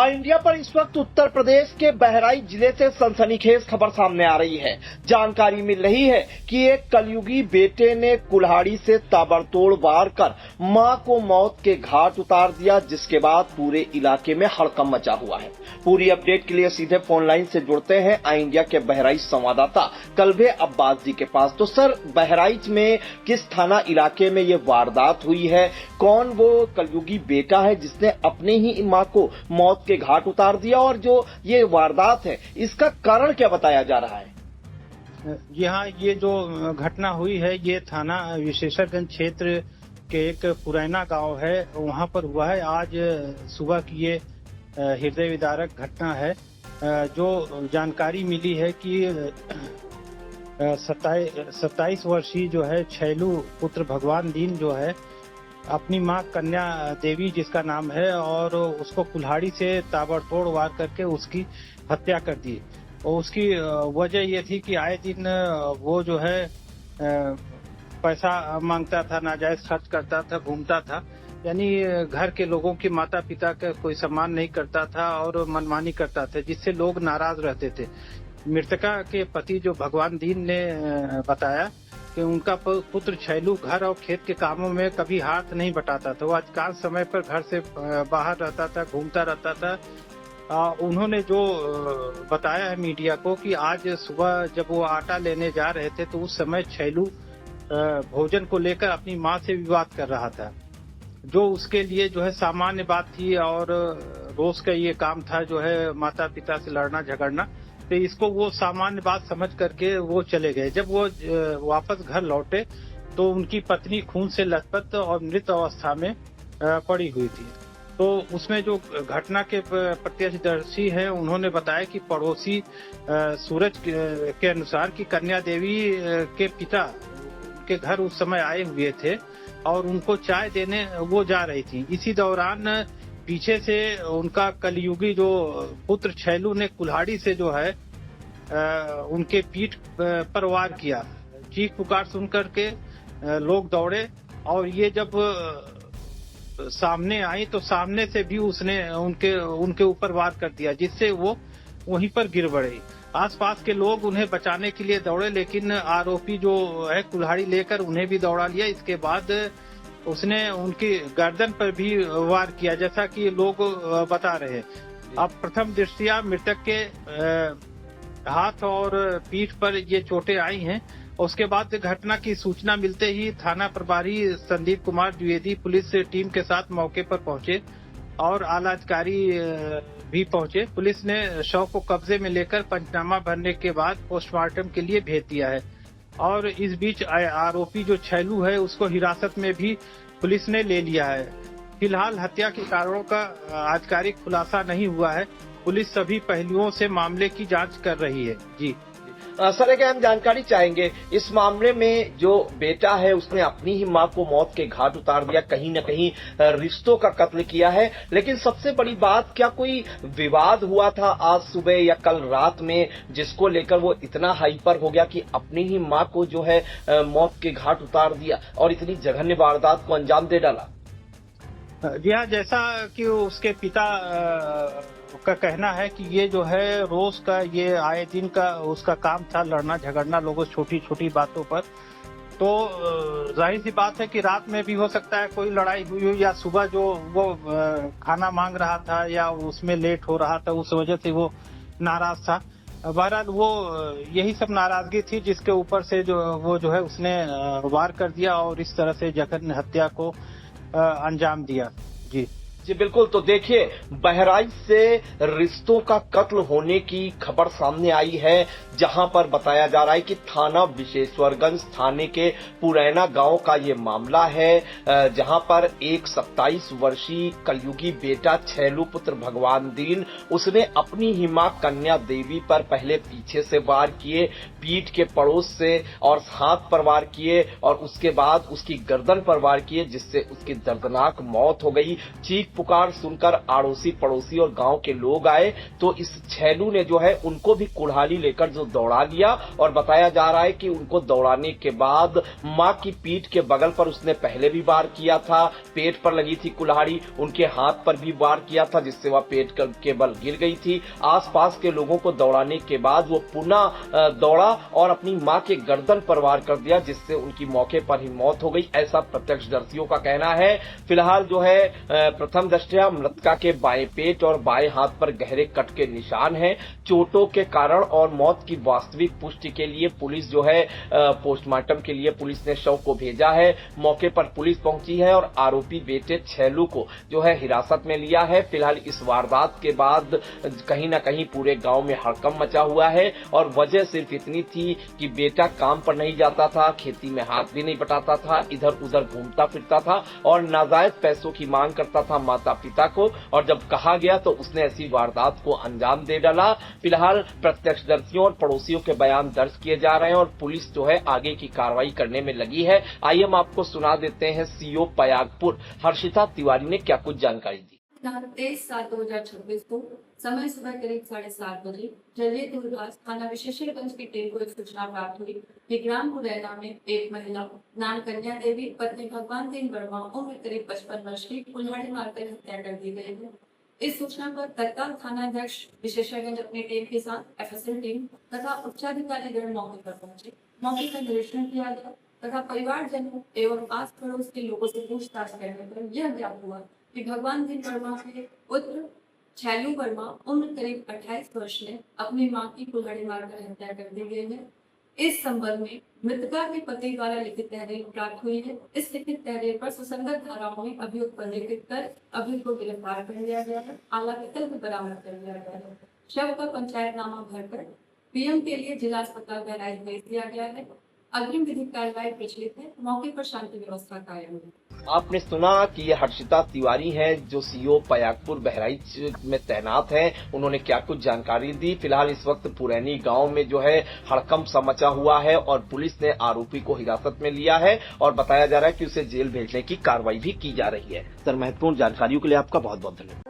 India पर इस वक्त उत्तर प्रदेश के बहराइच जिले से सनसनीखेज खबर सामने आ रही है। जानकारी मिल रही है कि एक कलयुगी बेटे ने कुल्हाड़ी से ताबड़तोड़ वार कर मां को मौत के घाट उतार दिया, जिसके बाद पूरे इलाके में हड़कंप मचा हुआ है। पूरी अपडेट के लिए सीधे फोन लाइन से जुड़ते हैं इंडिया के बहराइच संवाददाता कल्बे अब्बास जी के पास। तो सर, बहराइच में किस थाना इलाके में ये वारदात हुई है? कौन वो कलयुगी बेटा है जिसने अपने ही मां को मौत के घाट उतार दिया, और जो ये वारदात है इसका कारण क्या बताया जा रहा है? जी हाँ, ये जो घटना हुई है ये थाना विशेषरगंज क्षेत्र के एक पुरैना गांव है, वहां पर हुआ है। आज सुबह की ये हृदय विदारक घटना है। जो जानकारी मिली है कि 27 वर्षीय जो है छैलू पुत्र भगवान दीन जो है अपनी मां कन्या देवी जिसका नाम है, और उसको कुल्हाड़ी से ताबड़तोड़ वार करके उसकी हत्या कर दी। और उसकी वजह ये थी कि आए दिन वो जो है पैसा मांगता था, नाजायज खर्च करता था, घूमता था, यानी घर के लोगों की माता पिता का कोई सम्मान नहीं करता था और मनमानी करता था, जिससे लोग नाराज रहते थे। मृतका के पति जो भगवान दीन ने बताया कि उनका पुत्र छैलू घर और खेत के कामों में कभी हाथ नहीं बटाता था। वो अधिकांश समय पर घर से बाहर रहता था, घूमता रहता था। उन्होंने जो बताया है मीडिया को कि आज सुबह जब वो आटा लेने जा रहे थे तो उस समय छैलू भोजन को लेकर अपनी मां से विवाद कर रहा था, जो उसके लिए जो है सामान्य बात थी और रोज का ये काम था जो है माता पिता से लड़ना झगड़ना। तो इसको वो सामान्य बात समझ करके वो चले गए। जब वो वापस घर लौटे तो उनकी पत्नी खून से लथपथ और मृत अवस्था में पड़ी हुई थी। तो उसमें जो घटना के प्रत्यक्षदर्शी हैं उन्होंने बताया कि पड़ोसी सूरज के अनुसार कि कन्या देवी के पिता के घर उस समय आए हुए थे और उनको चाय देने वो जा रही थी। इसी दौरान पीछे से उनका कलयुगी जो पुत्र छैलू ने कुल्हाड़ी से जो है उनके पीठ पर वार किया। चीख पुकार सुन करके लोग दौड़े और ये जब सामने आई तो सामने से भी उसने उनके ऊपर वार कर दिया, जिससे वो वहीं पर गिर पड़े। आसपास के लोग उन्हें बचाने के लिए दौड़े, लेकिन आरोपी जो है कुल्हाड़ी लेकर उन्हें भी दौड़ा लिया। इसके बाद उसने उनकी गर्दन पर भी वार किया, जैसा कि लोग बता रहे हैं। अब प्रथम दृष्टया मृतक के हाथ और पीठ पर ये चोटें आई हैं। उसके बाद घटना की सूचना मिलते ही थाना प्रभारी संदीप कुमार द्विवेदी पुलिस टीम के साथ मौके पर पहुंचे और आला अधिकारी भी पहुंचे। पुलिस ने शव को कब्जे में लेकर पंचनामा भरने के बाद पोस्टमार्टम के लिए भेज दिया है। और इस बीच आरोपी जो छैलू है उसको हिरासत में भी पुलिस ने ले लिया है। फिलहाल हत्या के कारणों का आधिकारिक खुलासा नहीं हुआ है। पुलिस सभी पहलुओं से मामले की जांच कर रही है। जी सर, एक अहम जानकारी चाहेंगे। इस मामले में जो बेटा है उसने अपनी ही मां को मौत के घाट उतार दिया, कहीं न कहीं रिश्तों का कत्ल किया है। लेकिन सबसे बड़ी बात, क्या कोई विवाद हुआ था आज सुबह या कल रात में जिसको लेकर वो इतना हाइपर हो गया कि अपनी ही मां को जो है मौत के घाट उतार दिया और इतनी जघन्य वारदात को अंजाम दे डाला? जी हाँ, जैसा कि उसके पिता का कहना है कि ये जो है रोज का ये आए दिन का उसका काम था, लड़ना झगड़ना लोगों से छोटी छोटी बातों पर। तो जाहिर सी बात है कि रात में भी हो सकता है कोई लड़ाई हुई हो, या सुबह जो वो खाना मांग रहा था या उसमें लेट हो रहा था उस वजह से वो नाराज था। बहरहाल वो यही सब नाराजगी थी जिसके ऊपर से जो है उसने वार कर दिया और इस तरह से जघन्य हत्या को अंजाम दिया। जी बिल्कुल। तो देखिए, बहराइच से रिश्तों का कत्ल होने की खबर सामने आई है, जहां पर बताया जा रहा है कि थाना विशेश्वरगंज थाने के पुरैना गांव का ये मामला है, जहां पर एक 27 वर्षीय कलयुगी बेटा छैलू पुत्र भगवान दीन, उसने अपनी ही मां कन्या देवी पर पहले पीछे से वार किए, पीठ के पड़ोस से और हाथ पर वार किए और उसके बाद उसकी गर्दन पर वार किए, जिससे उसकी दर्दनाक मौत हो गई। चीख पुकार सुनकर अड़ोसी पड़ोसी और गांव के लोग आए तो इस छैलू ने जो है उनको भी कुल्हाड़ी लेकर जो दौड़ा लिया और बताया जा रहा है कि उनको दौड़ाने के बाद मां की पीठ के बगल पर उसने पहले भी वार किया था, पेट पर लगी थी कुल्हाड़ी, उनके हाथ पर भी वार किया था जिससे वह पेट के बल गिर गई थी। आसपास के लोगों को दौड़ाने के बाद वो पुनः दौड़ा और अपनी मां के गर्दन पर वार कर दिया जिससे उनकी मौके पर ही मौत हो गई, ऐसा प्रत्यक्षदर्शियों का कहना है। फिलहाल जो है प्रथम दृष्टया मृतका के बाएं पेट और बाएं हाथ पर गहरे कट के निशान हैं। चोटों के कारण और मौत की वास्तविक पुष्टि के लिए पुलिस जो है पोस्टमार्टम के लिए पुलिस ने शव को भेजा है। मौके पर पुलिस पहुंची है और आरोपी बेटे छैलू को जो है हिरासत में लिया है। फिलहाल इस वारदात के बाद कहीं न कहीं पूरे गांव में हड़कंप मचा हुआ है और वजह सिर्फ इतनी थी कि बेटा काम पर नहीं जाता था, खेती में हाथ भी नहीं बटाता था, इधर उधर घूमता फिरता था और नाजायज पैसों की मांग करता था माता पिता को, और जब कहा गया तो उसने ऐसी वारदात को अंजाम दे डाला। फिलहाल प्रत्यक्षदर्शियों और पड़ोसियों के बयान दर्ज किए जा रहे हैं और पुलिस जो है आगे की कार्रवाई करने में लगी है। आइए हम आपको सुना देते हैं सीओ पयागपुर हर्षिता तिवारी ने क्या कुछ जानकारी दी। 23/7/2026 को समय सुबह करीब 7:30 बजे जलिय दुर्गास थाना विशेषगंज की टीम को एक सूचना प्राप्त हुई कि ग्राम मुरैना में एक महिला नाम कन्या देवी पत्नी भगवान दीन वर्मा उम्र करीब 55 वर्ष की कुल्हाड़ी मारकर हत्या कर दी गई है। इस सूचना पर तत्काल थानाध्यक्ष विशेषगंज अपनी टीम के साथ एफएसएल टीम तथा उच्चाधिकारीगण मौके पर पहुंचे। मौके का निरीक्षण किया गया तथा परिवारजनों एवं आस पड़ोस के लोगों से पूछताछ करने पर यह ज्ञात हुआ कि भगवान दीन वर्मा के पुत्र छैलू वर्मा उम्र करीब 28 वर्ष ने अपनी मां की कुल्हाड़ी मारकर हत्या कर दी गई है। इस संबंध में मृतका के पति द्वारा लिखित तहरीर प्राप्त हुई है। इस लिखित तहरीर पर सुसंगत धाराओं में अभियुक्त पर लिखित कर अभियुक्त को गिरफ्तार कर लिया गया है। आला कत्ल को बरामद कर लिया गया है। शव का पंचायतनामा भरकर पीएम के लिए जिला अस्पताल बहराइच भेज दिया गया है। अग्रिम विधिक कार्रवाई प्रचलित है। मौके पर शांति व्यवस्था कायम है। आपने सुना कि ये हर्षिता तिवारी हैं जो सीओ पयागपुर बहराइच में तैनात हैं। उन्होंने क्या कुछ जानकारी दी। फिलहाल इस वक्त पुरैनी गांव में जो है हड़कंप सा मचा हुआ है और पुलिस ने आरोपी को हिरासत में लिया है और बताया जा रहा है कि उसे जेल भेजने की कार्रवाई भी की जा रही है। सर, महत्वपूर्ण जानकारियों के लिए आपका बहुत बहुत धन्यवाद।